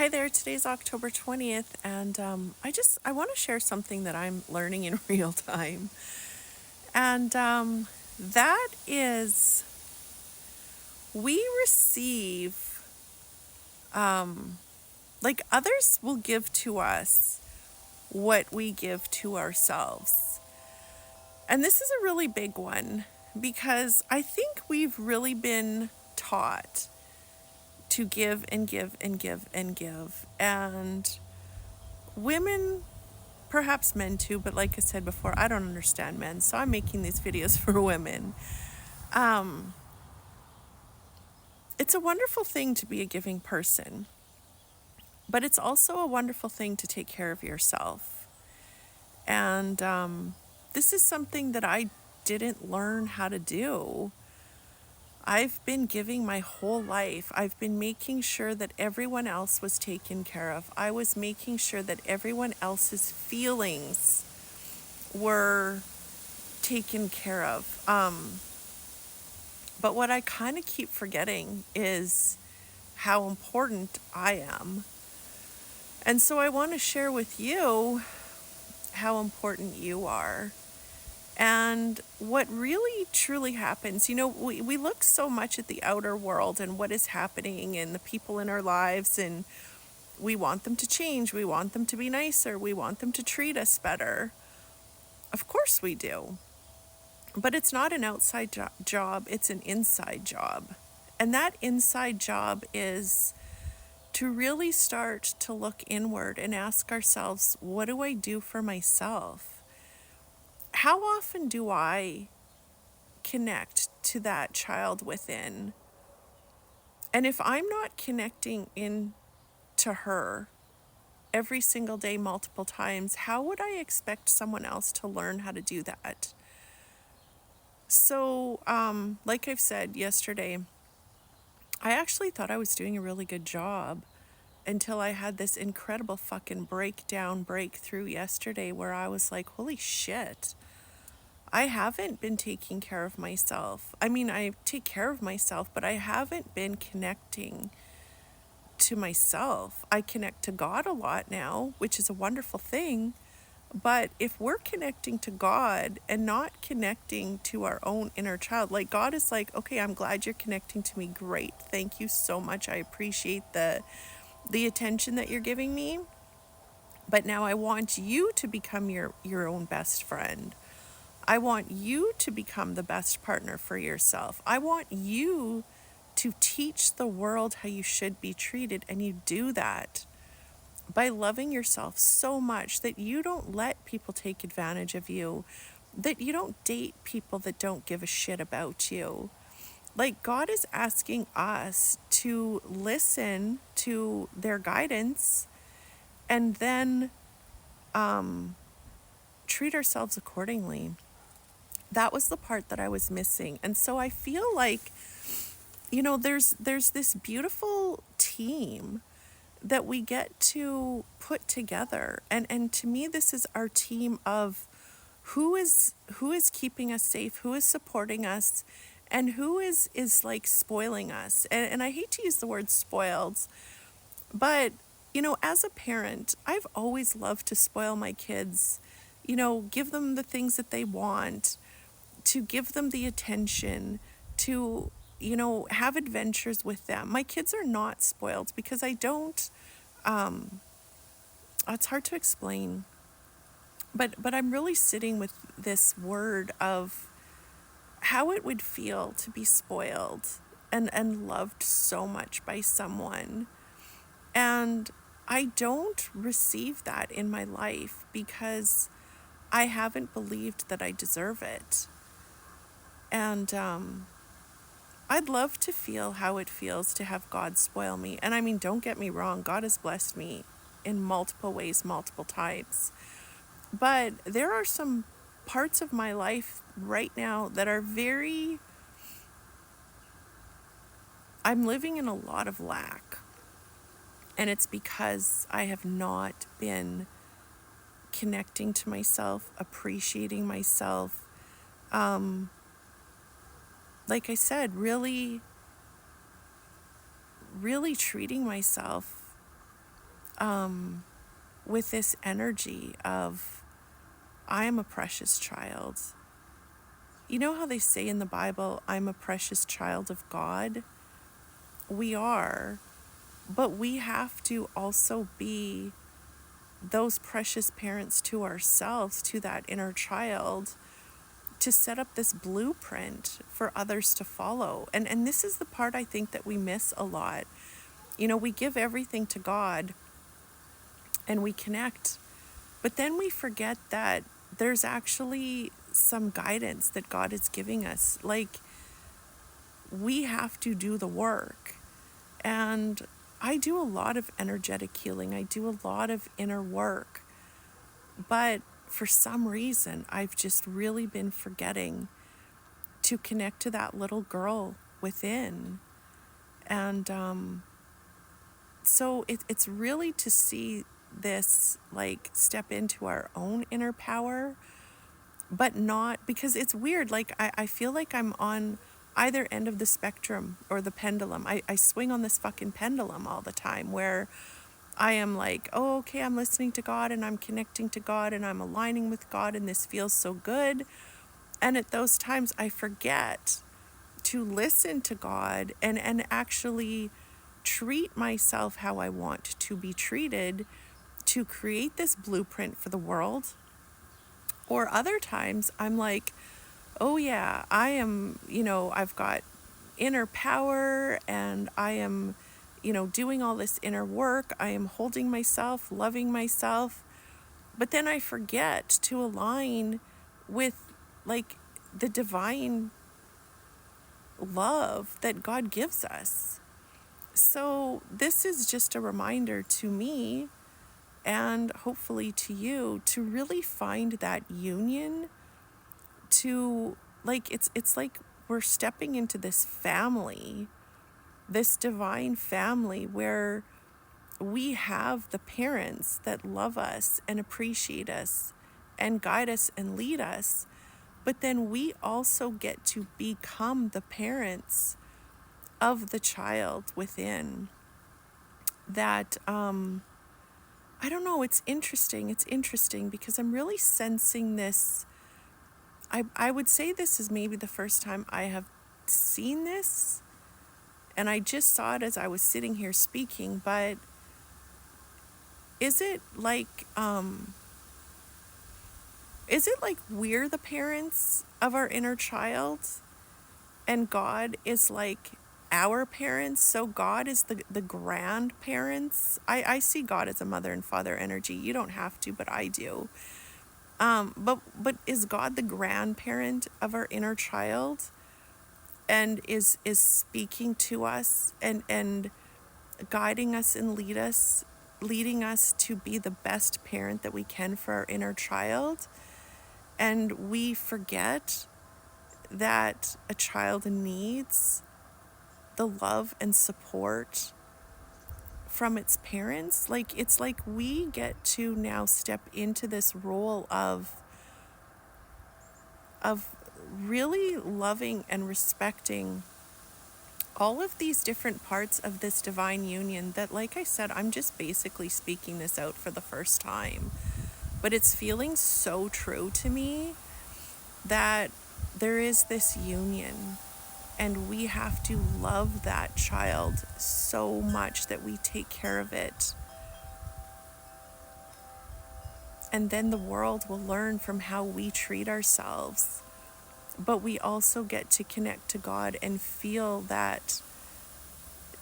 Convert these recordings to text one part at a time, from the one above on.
Hi there, today's October 20th, and I want to share something that I'm learning in real time. And that is, we receive, like others will give to us what we give to ourselves. And this is a really big one because I think we've really been taught to give and give and give and give. And women, perhaps men too, but like I said before, I don't understand men, so I'm making these videos for women. Um, it's a wonderful thing to be a giving person, but it's also a wonderful thing to take care of yourself. And this is something that I didn't learn how to do. I've been giving my whole life. I've been making sure that everyone else was taken care of. I was making sure that everyone else's feelings were taken care of. But what I kind of keep forgetting is how important I am. And so I want to share with you how important you are and what really truly happens. We look so much at the outer world and what is happening and the people in our lives, and we want them to change. We want them to be nicer. We want them to treat us better. Of course we do. But it's not an outside job, it's an inside job. And that inside job is to really start to look inward and ask ourselves, what do I do for myself? How often do I connect to that child within? And if I'm not connecting in to her every single day, multiple times, how would I expect someone else to learn how to do that? So, like I've said yesterday, I actually thought I was doing a really good job until I had this incredible fucking breakthrough yesterday where I was like, holy shit, I haven't been taking care of myself. I mean, I take care of myself, but I haven't been connecting to myself. I connect to God a lot now, which is a wonderful thing. But if we're connecting to God and not connecting to our own inner child, like God is like, okay, I'm glad you're connecting to me. Great. Thank you so much. I appreciate the attention that you're giving me. But now I want you to become your own best friend. I want you to become the best partner for yourself. I want you to teach the world how you should be treated. And you do that by loving yourself so much that you don't let people take advantage of you, that you don't date people that don't give a shit about you. Like, God is asking us to listen to their guidance and then treat ourselves accordingly. That was the part that I was missing. And so I feel like, there's this beautiful team that we get to put together. And to me, this is our team of who is keeping us safe, who is supporting us, and who is like spoiling us. And I hate to use the word spoiled, but as a parent, I've always loved to spoil my kids, give them the things that they want, to give them the attention, to have adventures with them. My kids are not spoiled because I don't. It's hard to explain, but I'm really sitting with this word of how it would feel to be spoiled and loved so much by someone. And I don't receive that in my life because I haven't believed that I deserve it. And I'd love to feel how it feels to have God spoil me. And I mean, don't get me wrong, God has blessed me in multiple ways, multiple times. But there are some parts of my life right now that are I'm living in a lot of lack. And it's because I have not been connecting to myself, appreciating myself. Like I said, really, really treating myself with this energy of, I am a precious child. You know how they say in the Bible, I'm a precious child of God? We are, but we have to also be those precious parents to ourselves, to that inner child, to set up this blueprint for others to follow. And this is the part I think that we miss a lot. You know, we give everything to God and we connect, but then we forget that there's actually some guidance that God is giving us. Like, we have to do the work. And I do a lot of energetic healing, I do a lot of inner work. But for some reason, I've just really been forgetting to connect to that little girl within. And so it's really to see this, like, step into our own inner power, but not because it's weird. Like, I feel like I'm on either end of the spectrum or the pendulum. I swing on this fucking pendulum all the time where I am like, oh, okay, I'm listening to God and I'm connecting to God and I'm aligning with God and this feels so good. And at those times, I forget to listen to God and actually treat myself how I want to be treated, to create this blueprint for the world. Or other times, I'm like, oh, yeah, I am, I've got inner power and I am, doing all this inner work. I am holding myself, loving myself. But then I forget to align with, like, the divine love that God gives us. So this is just a reminder to me and hopefully to you to really find that union, to, like, it's like we're stepping into this family, this divine family where we have the parents that love us and appreciate us and guide us and lead us. But then we also get to become the parents of the child within. That, I don't know, it's interesting. It's interesting because I'm really sensing this. I would say this is maybe the first time I have seen this. And I just saw it as I was sitting here speaking, but is it like, we're the parents of our inner child and God is like our parents? So God is the grandparents. I see God as a mother and father energy. You don't have to, but I do. But is God the grandparent of our inner child and is speaking to us and guiding us and leading us to be the best parent that we can for our inner child? And we forget that a child needs the love and support from its parents. Like, it's like we get to now step into this role of really loving and respecting all of these different parts of this divine union that, like I said, I'm just basically speaking this out for the first time. But it's feeling so true to me that there is this union and we have to love that child so much that we take care of it. And then the world will learn from how we treat ourselves. But we also get to connect to God and feel that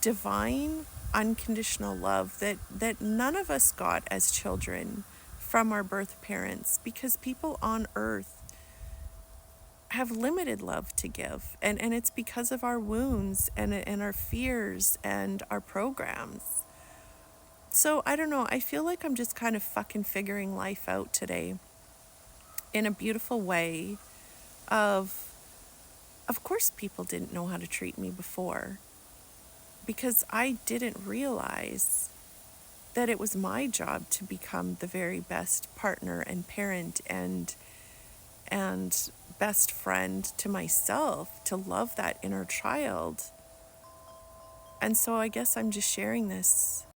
divine, unconditional love that none of us got as children from our birth parents, because people on earth have limited love to give. And it's because of our wounds and our fears and our programs. So I don't know. I feel like I'm just kind of fucking figuring life out today in a beautiful way of course people didn't know how to treat me before because I didn't realize that it was my job to become the very best partner and parent and best friend to myself, to love that inner child. And so I guess I'm just sharing this